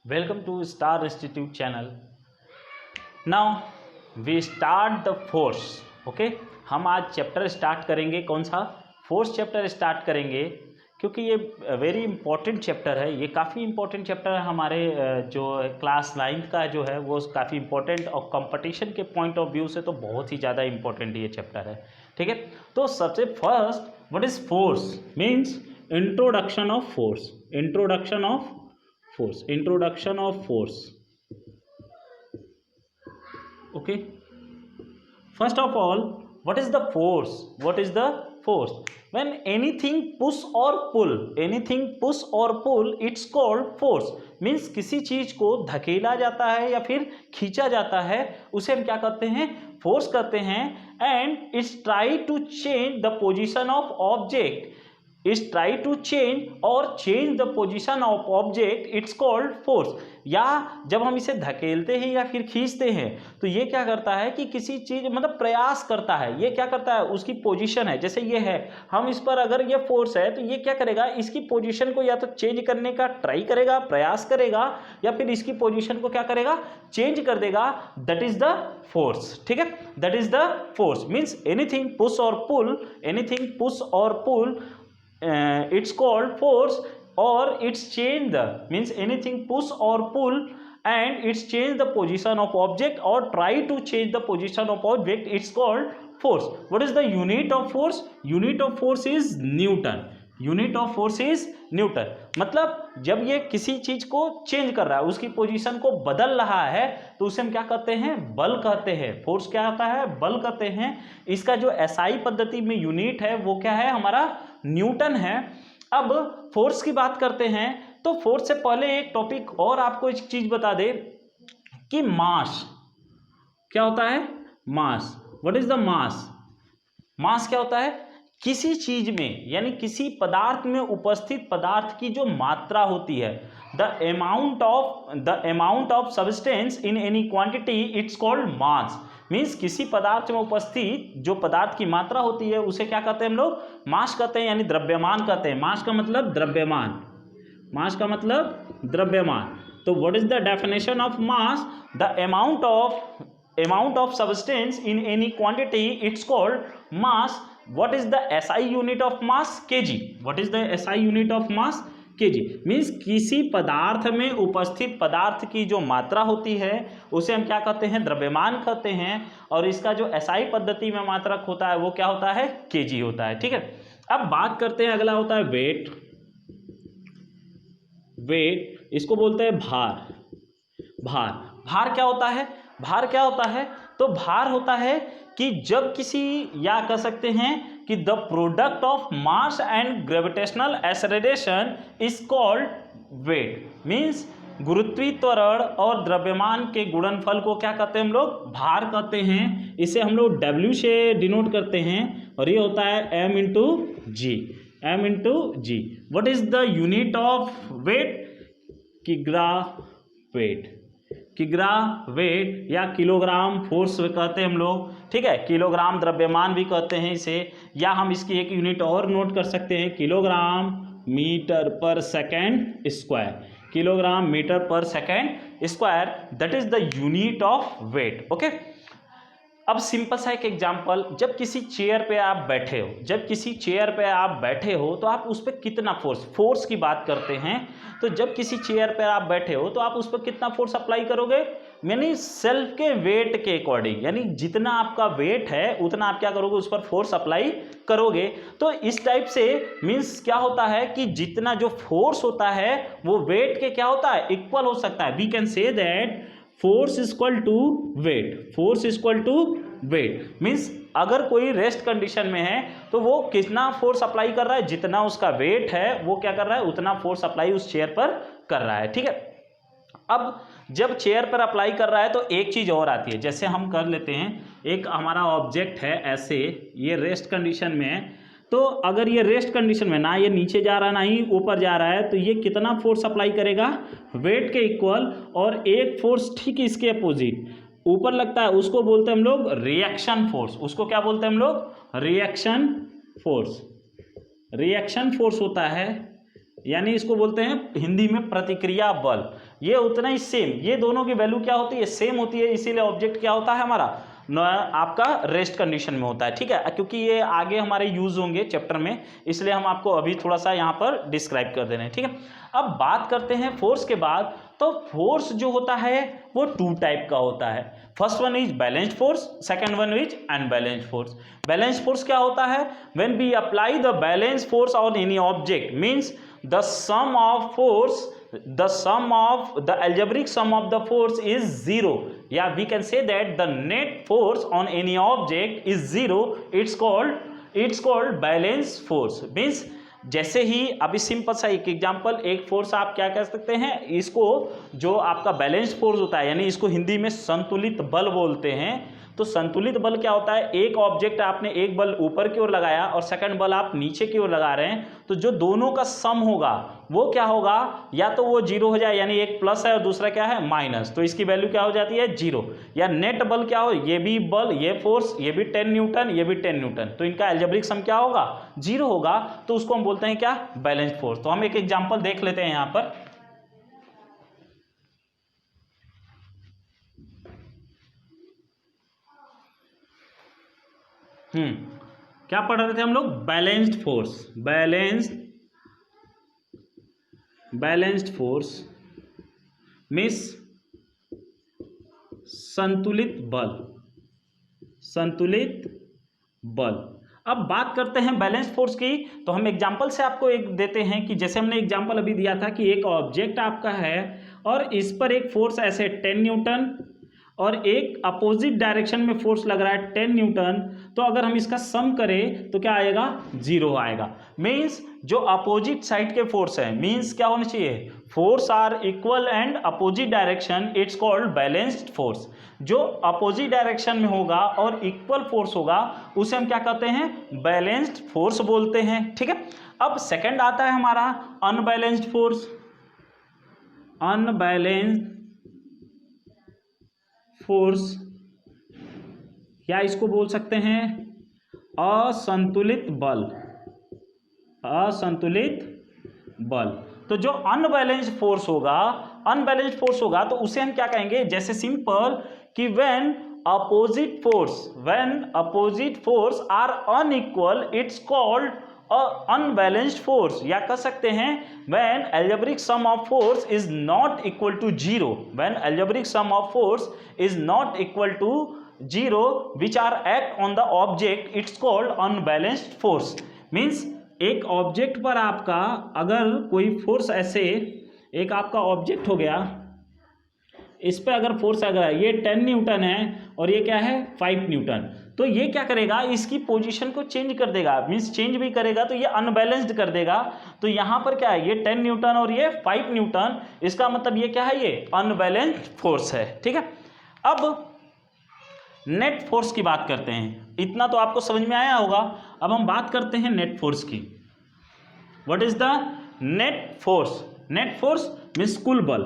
Welcome to Star Institute channel. Now we start the force. Okay, हम आज chapter start करेंगे. कौन सा? फोर्स चैप्टर स्टार्ट करेंगे, क्योंकि ये वेरी इंपॉर्टेंट चैप्टर है. ये काफ़ी इंपॉर्टेंट चैप्टर है हमारे जो क्लास 9th का जो है वो काफ़ी इंपॉर्टेंट और कंपटीशन के पॉइंट ऑफ व्यू से तो बहुत ही ज़्यादा इंपॉर्टेंट ये चैप्टर है. ठीक है, तो सबसे first what is force means introduction of force. Introduction of force. Introduction of force. Okay, first of all, what is the force? What is the force? When anything push or pull, anything push or pull, it's called force. Means किसी चीज को धकेला जाता है या फिर खींचा जाता है, उसे हम क्या करते हैं? फोर्स करते हैं. And it's try to change the position of object. Is try to change or change the position of object, it's called force. या जब हम इसे धकेलते हैं या फिर खींचते हैं तो ये क्या करता है कि किसी चीज मतलब प्रयास करता है. ये क्या करता है? उसकी पोजीशन है, जैसे ये है, हम इस पर अगर ये फोर्स है तो ये क्या करेगा? इसकी पोजीशन को या तो चेंज करने का ट्राई करेगा, प्रयास करेगा, या फिर इसकी पोजीशन को क्या करेगा? चेंज कर देगा. That is the force. ठीक है, that is the force. Means anything push और पुल, एनीथिंग पुश और पुल, it's called force. Or it's change the means anything push or pull and it's change the position of object or try to change the position of object, it's called force. What is the unit of force? Unit of force is Newton. Unit of force is Newton. मतलब जब ये किसी चीज को change कर रहा है, उसकी पोजीशन को बदल रहा है, तो उसे हम क्या कहते हैं? बल कहते हैं. फोर्स क्या होता है? बल कहते हैं. इसका जो एसआई पद्धति में यूनिट है वो क्या है? हमारा न्यूटन है. अब फोर्स की बात करते हैं तो फोर्स से पहले एक टॉपिक और आपको एक चीज बता दे कि मास क्या होता है? Mass. What is the mass? Mass क्या होता है? किसी चीज में यानी किसी पदार्थ में उपस्थित पदार्थ की जो मात्रा होती है, the amount of substance in any quantity, it's called mass. Means किसी पदार्थ में उपस्थित जो पदार्थ की मात्रा होती है उसे क्या कहते हैं हम लोग? मास कहते हैं, यानी द्रव्यमान कहते हैं. मास का मतलब द्रव्यमान. मास का मतलब द्रव्यमान. तो what is the definition of mass? The amount of substance in any quantity, it's called mass. What is the SI unit of mass? kg. What is the SI unit of mass? kg. Means किसी पदार्थ में उपस्थित पदार्थ की जो मात्रा होती है उसे हम क्या कहते हैं? द्रव्यमान कहते हैं. और इसका जो SI पद्धति में मात्रक होता है वो क्या होता है? kg होता है. ठीक है, अब बात करते हैं, अगला होता है वेट. वेट इसको बोलते हैं भार. भार. भार क्या होता है? भार क्या होता है? तो भार होता है कि जब किसी, या कह सकते हैं कि the product of mass and gravitational acceleration is called weight. Means गुरुत्वीत्वरण और द्रव्यमान के गुणनफल को क्या कहते हैं हम लोग? भार कहते हैं. इसे हम लोग W से डिनोट करते हैं और ये होता है M into G. M into G. What is the unit of weight? किग्रा वेट. किग्रा वेट या किलोग्राम फोर्स कहते हैं हम लोग. ठीक है, किलोग्राम द्रव्यमान भी कहते हैं इसे, या हम इसकी एक यूनिट और नोट कर सकते हैं, kilogram metre per second square. Kilogram metre per second square, that is the unit of weight. Okay, अब सिंपल सा एक एग्जांपल, जब किसी चेयर पे आप बैठे हो, जब किसी चेयर पे आप बैठे हो तो आप उस पर कितना फोर्स की बात करते हैं. तो जब किसी चेयर पे आप बैठे हो तो आप उस पर कितना फोर्स अप्लाई करोगे? यानी सेल्फ के वेट के अकॉर्डिंग, यानी जितना आपका वेट है उतना आप क्या करोगे? उस पर फोर्स अप्लाई करोगे. तो इस टाइप से मीन्स क्या होता है कि जितना जो फोर्स होता है वो वेट के क्या होता है? इक्वल हो सकता है. We can say that force is equal to weight. Force is equal to weight. Means अगर कोई रेस्ट कंडीशन में है तो वो कितना फोर्स अप्लाई कर रहा है? जितना उसका वेट है वो क्या कर रहा है? उतना फोर्स अप्लाई उस चेयर पर कर रहा है. ठीक है, अब जब चेयर पर अप्लाई कर रहा है तो एक चीज और आती है. जैसे हम कर लेते हैं, एक हमारा ऑब्जेक्ट है ऐसे, ये रेस्ट कंडीशन में है, तो अगर ये रेस्ट कंडीशन में, ना ये नीचे जा रहा है ना ही ऊपर जा रहा है, तो ये कितना फोर्स अप्लाई करेगा? वेट के इक्वल. और एक फोर्स ठीक इसके अपोजिट ऊपर लगता है, उसको बोलते हैं हम लोग रिएक्शन फोर्स. उसको क्या बोलते हैं हम लोग? Reaction force. रिएक्शन फोर्स होता है, यानी इसको बोलते हैं हिंदी में प्रतिक्रिया बल. ये उतना ही सेम, ये दोनों की वैल्यू क्या होती है, सेम होती है, इसीलिए ऑब्जेक्ट क्या होता है हमारा, आपका रेस्ट कंडीशन में होता है। ठीक है, क्योंकि ये आगे हमारे यूज होंगे चैप्टर में, इसलिए हम आपको अभी थोड़ा सा यहाँ पर डिस्क्राइब कर दे रहे हैं। ठीक है, अब बात करते हैं फोर्स के बाद। तो फोर्स जो होता है वो टू टाइप का होता है। First one is balanced force, second one is unbalanced force. Balanced force क्या होता है, when we apply the balanced force on any object, means the sum of the algebraic sum of the force is 0. Yeah, we can say that the net force on any object is 0. It's called balanced force. Means जैसे ही अभी simple सा एक example, एक force आप क्या कह सकते हैं, इसको जो आपका बैलेंस्ड फोर्स होता है, यानी इसको हिंदी में संतुलित बल बोलते हैं। तो संतुलित बल क्या होता है, एक ऑब्जेक्ट आपने एक बल ऊपर की ओर लगाया और सेकंड बल आप नीचे की ओर लगा रहे हैं, तो जो दोनों का सम होगा वो क्या होगा, या तो वो जीरो हो जाए, यानी एक प्लस है और दूसरा क्या है माइनस, तो इसकी वैल्यू क्या हो जाती है, जीरो। या नेट बल क्या हो, ये भी बल, ये फोर्स, ये भी 10 न्यूटन, ये भी 10 न्यूटन, तो इनका अलजेब्रिक सम क्या होगा, जीरो होगा, तो उसको हम बोलते हैं क्या, बैलेंस्ड फोर्स। तो हम एक एग्जांपल देख लेते हैं यहाँ पर। क्या पढ़ रहे थे हम लोग, balanced force. Balanced force means संतुलित बल। अब बात करते हैं बैलेंस फोर्स की, तो हम एग्जांपल से आपको एक देते हैं कि जैसे हमने एग्जांपल अभी दिया था कि एक ऑब्जेक्ट आपका है और इस पर एक फोर्स ऐसे 10 न्यूटन और एक अपोजिट डायरेक्शन में फोर्स लग रहा है 10 न्यूटन, तो अगर हम इसका सम करें तो क्या आएगा, जीरो आएगा। मीन्स जो अपोजिट साइड के फोर्स है, मीन्स क्या होना चाहिए, force are equal and opposite direction, it's called balanced force. जो अपोजिट डायरेक्शन में होगा और इक्वल फोर्स होगा उसे हम क्या कहते हैं, बैलेंस्ड फोर्स बोलते हैं। ठीक है, अब सेकंड आता है हमारा अनबैलेंस्ड फोर्स। अनबैलेंस्ड फोर्स या इसको बोल सकते हैं असंतुलित बल। तो जो अनबैलेंस्ड फोर्स होगा तो उसे हम क्या कहेंगे, जैसे सिंपल कि when opposite force are unequal, it's called unbalanced force. या कह सकते हैं when algebraic sum of force is not equal to zero, when algebraic sum of force is not equal to zero which are act on the object, it's called unbalanced force. Means एक object पर आपका अगर कोई force, ऐसे एक आपका object हो गया, इस पे अगर फोर्स अगर ये 10 न्यूटन है और ये क्या है 5 न्यूटन, तो ये क्या करेगा, इसकी पोजीशन को चेंज कर देगा, मीन्स चेंज भी करेगा तो ये अनबैलेंस्ड कर देगा। तो यहाँ पर क्या है, ये 10 न्यूटन और ये 5 न्यूटन, इसका मतलब ये क्या है, ये अनबैलेंस्ड फोर्स है। ठीक है, अब नेट फोर्स की बात करते हैं। इतना तो आपको समझ में आया होगा। अब हम बात करते हैं नेट फोर्स की। What is the net force? Net force means कुल बल,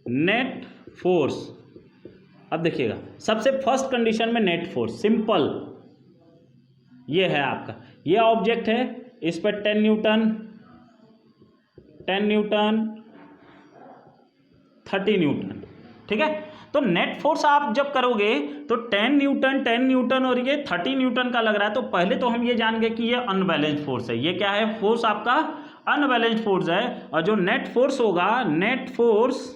नेट फोर्स। अब देखिएगा, सबसे फर्स्ट कंडीशन में नेट फोर्स सिंपल ये है आपका, ये ऑब्जेक्ट है, इस पर 10 न्यूटन 30 न्यूटन। ठीक है, तो नेट फोर्स आप जब करोगे तो 10 न्यूटन और ये 30 न्यूटन का लग रहा है, तो पहले तो हम ये जान गए कि ये अनबैलेंस्ड फोर्स है। ये क्या है, फोर्स आपका अनबैलेंस्ड फोर्स है। और जो नेट फोर्स होगा, नेट फोर्स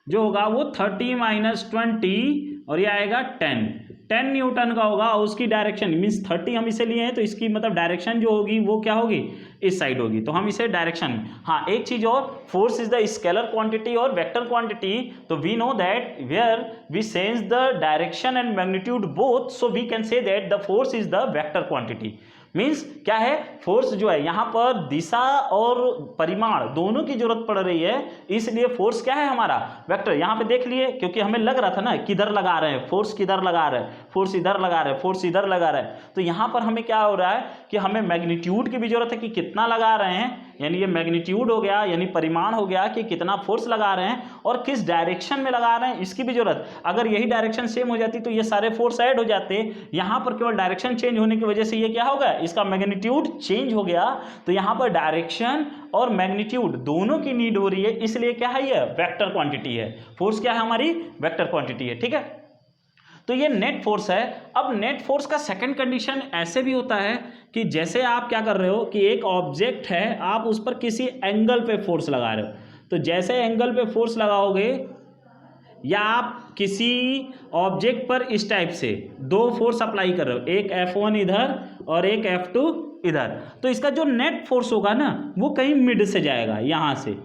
जो होगा वो 30 - 20 और ये आएगा 10 न्यूटन का होगा। और उसकी डायरेक्शन मीन्स 30 हम इसे लिए हैं, तो इसकी मतलब डायरेक्शन जो होगी वो क्या होगी, इस साइड होगी, तो हम इसे डायरेक्शन। हाँ, एक चीज और, force is the scalar quantity और वेक्टर क्वांटिटी, तो we know that where we change the direction and magnitude both, so we can say that the force is the vector quantity. Means क्या है, force जो है यहाँ पर दिशा और परिमाण दोनों की जरूरत पड़ रही है, इसलिए फोर्स क्या है हमारा, वेक्टर। यहाँ पे देख लिए, क्योंकि हमें लग रहा था ना किधर लगा रहे हैं फोर्स, किधर लगा रहे हैं फोर्स, इधर लगा रहे हैं फोर्स, इधर लगा रहे हैं, तो यहाँ पर हमें क्या हो रहा है कि हमें मैग्नीट्यूड की भी जरूरत है कि कितना लगा रहे हैं, यानी ये मैग्नीट्यूड हो गया, यानी परिमाण हो गया कि कितना फोर्स लगा रहे हैं और किस डायरेक्शन में लगा रहे हैं, इसकी भी जरूरत। अगर यही डायरेक्शन सेम हो जाती तो ये सारे फोर्स ऐड हो जाते। यहाँ पर केवल डायरेक्शन चेंज होने की वजह से ये क्या होगा, इसका मैग्नीट्यूड चेंज हो गया। तो यहाँ पर डायरेक्शन और मैग्नीट्यूड दोनों की नीड हो रही है, इसलिए क्या है, ये वेक्टर क्वांटिटी है। फोर्स क्या है हमारी, वेक्टर क्वांटिटी है। ठीक है, तो ये नेट फोर्स है। अब नेट फोर्स का सेकंड कंडीशन ऐसे भी होता है कि जैसे आप क्या कर रहे हो कि एक ऑब्जेक्ट है, आप उस पर किसी एंगल पे फोर्स लगा रहे हो, तो जैसे एंगल पे फोर्स लगाओगे या आप किसी ऑब्जेक्ट पर इस टाइप से दो फोर्स अप्लाई कर रहे हो, एक F1 इधर और एक F2 इधर, तो इसका जो नेट फोर्स होगा ना वो कहीं मिड से जाएगा, यहाँ से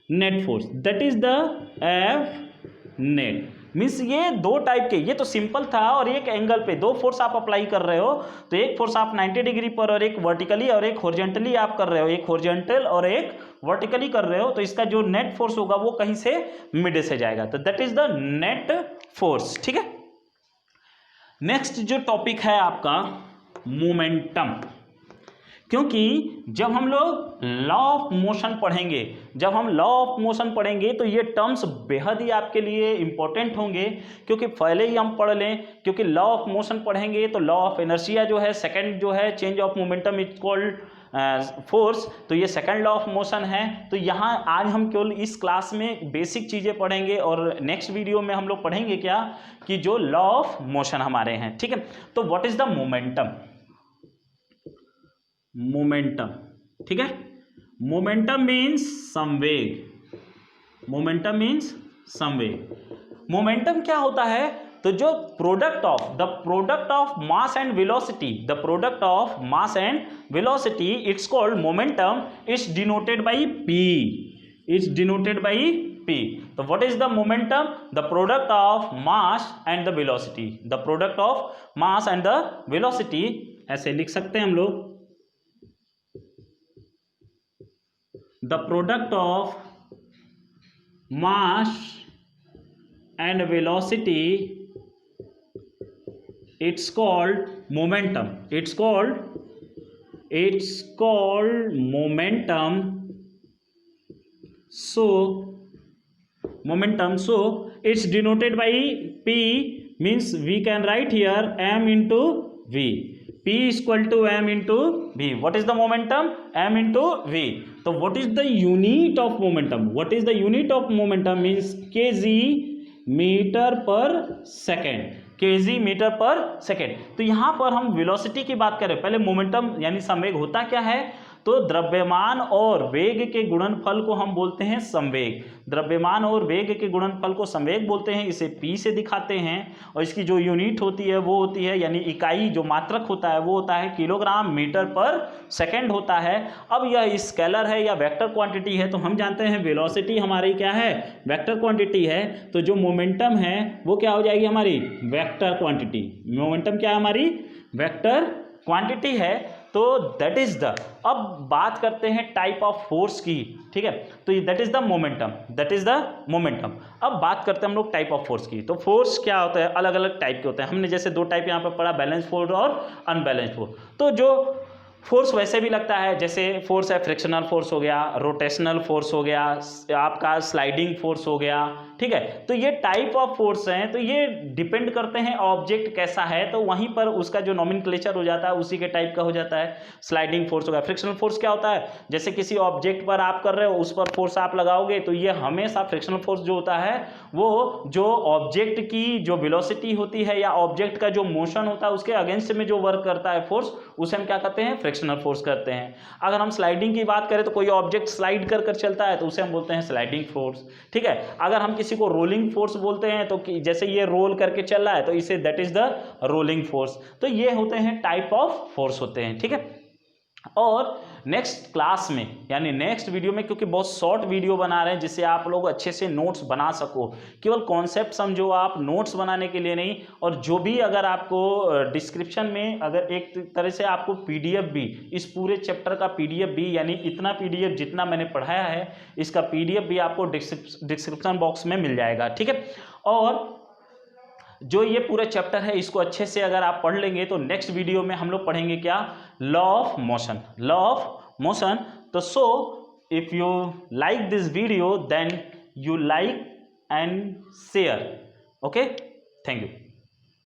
net force, that is the F net. Means ये दो टाइप के, ये तो सिंपल था, और एक एंगल पे दो फोर्स आप अप्लाई कर रहे हो, तो एक फोर्स आप 90 डिग्री पर और एक वर्टिकली और एक हॉरिजॉन्टली आप कर रहे हो, एक हॉरिजॉन्टल और एक वर्टिकली कर रहे हो, तो इसका जो नेट फोर्स होगा वो कहीं से मिड से जाएगा, तो that is the net force. ठीक है, नेक्स्ट जो टॉपिक है आपका मोमेंटम, क्योंकि जब हम लोग लॉ ऑफ मोशन पढ़ेंगे, जब हम लॉ ऑफ मोशन पढ़ेंगे तो ये टर्म्स बेहद ही आपके लिए इंपॉर्टेंट होंगे, क्योंकि पहले ही हम पढ़ लें, क्योंकि लॉ ऑफ मोशन पढ़ेंगे तो लॉ ऑफ इनर्शिया जो है, सेकंड जो है change of momentum is called force, तो ये सेकंड लॉ ऑफ मोशन है। तो यहाँ आज हम केवल इस क्लास में बेसिक चीज़ें पढ़ेंगे, और नेक्स्ट वीडियो में हम लोग पढ़ेंगे क्या, कि जो लॉ ऑफ मोशन हमारे हैं। ठीक है, तो what is the momentum, momentum. ठीक है, मोमेंटम मीन्स संवेग, मोमेंटम मीन्स संवेग। मोमेंटम क्या होता है, तो जो product of mass and velocity, the product of mass and velocity, it's called momentum, it's denoted by P, it's denoted by P. तो what is the momentum? The product of mass and the velocity. The product of mass and the velocity, ऐसे लिख सकते हैं हम लोग, the product of mass and velocity, it's called momentum. It's called momentum. So momentum, so it's denoted by P, means we can write here m into v, P is equal to m into v. What is the momentum? M into v. So what is the unit of momentum? What is the unit of momentum? Means kg metre per second, kg metre per second. तो यहाँ पर हम velocity की बात करें, पहले momentum यानी संवेग होता क्या है, तो द्रव्यमान और वेग के गुणनफल को हम बोलते हैं संवेग। द्रव्यमान और वेग के गुणनफल को संवेग बोलते हैं, इसे P से दिखाते हैं, और इसकी जो यूनिट होती है वो होती है, यानी इकाई जो मात्रक होता है वो होता है किलोग्राम मीटर पर सेकंड होता है। अब यह स्केलर है या वेक्टर क्वांटिटी है, तो हम जानते हैं वेलोसिटी हमारी क्या है, वेक्टर क्वांटिटी है, तो जो मोमेंटम है वो क्या हो जाएगी हमारी, वेक्टर क्वांटिटी। मोमेंटम क्या है हमारी, वेक्टर क्वांटिटी है। तो दैट इज द, अब बात करते हैं टाइप ऑफ फोर्स की। ठीक है, तो that is the momentum, that is the momentum. अब बात करते हैं हम लोग टाइप ऑफ फोर्स की। तो फोर्स क्या होता है, अलग अलग टाइप के होते हैं। हमने जैसे दो टाइप यहाँ पे पढ़ा, बैलेंस फोर्स और अनबैलेंस फोर्स। तो जो फोर्स वैसे भी लगता है, जैसे फोर्स है फ्रिक्शनल फोर्स हो गया, रोटेशनल फोर्स हो गया, आपका स्लाइडिंग फोर्स हो गया। ठीक है, तो ये टाइप ऑफ फोर्स हैं, तो ये डिपेंड करते हैं ऑब्जेक्ट कैसा है, तो वहीं पर उसका जो नॉमेनक्लेचर हो जाता है उसी के टाइप का हो जाता है। स्लाइडिंग फोर्स हो गया। फ्रिक्शनल फोर्स क्या होता है, जैसे किसी ऑब्जेक्ट पर आप कर रहे हो, उस पर फोर्स आप लगाओगे, तो ये हमेशा फ्रिक्शनल फोर्स जो होता है वो जो ऑब्जेक्ट की जो वेलोसिटी होती है या ऑब्जेक्ट का जो मोशन होता है उसके अगेंस्ट में जो वर्क करता है फोर्स, उसे हम क्या कहते हैं, फ्रिक्शनल फोर्स करते हैं। अगर हम स्लाइडिंग की बात करें तो कोई ऑब्जेक्ट स्लाइड कर कर चलता है तो उसे हम बोलते हैं स्लाइडिंग फोर्स। ठीक है, अगर हम किसी को रोलिंग फोर्स बोलते हैं, तो जैसे ये रोल करके चल रहा है तो इसे that is the rolling force. तो ये होते हैं टाइप ऑफ फोर्स होते हैं। ठीक है, और नेक्स्ट क्लास में यानी नेक्स्ट वीडियो में, क्योंकि बहुत शॉर्ट वीडियो बना रहे हैं जिससे आप लोग अच्छे से नोट्स बना सको, केवल कॉन्सेप्ट समझो आप, नोट्स बनाने के लिए नहीं। और जो भी अगर आपको डिस्क्रिप्शन में अगर एक तरह से आपको पीडीएफ भी, इस पूरे चैप्टर का पीडीएफ भी, यानी इतना पीडीएफ जितना मैंने पढ़ाया है इसका पीडीएफ भी आपको डिस्क्रिप्शन बॉक्स में मिल जाएगा। ठीक है, और जो ये पूरा चैप्टर है इसको अच्छे से अगर आप पढ़ लेंगे तो नेक्स्ट वीडियो में हम लोग पढ़ेंगे क्या, law of motion. Law of motion. तो सो if you like this video, then you like and share. Okay, thank you.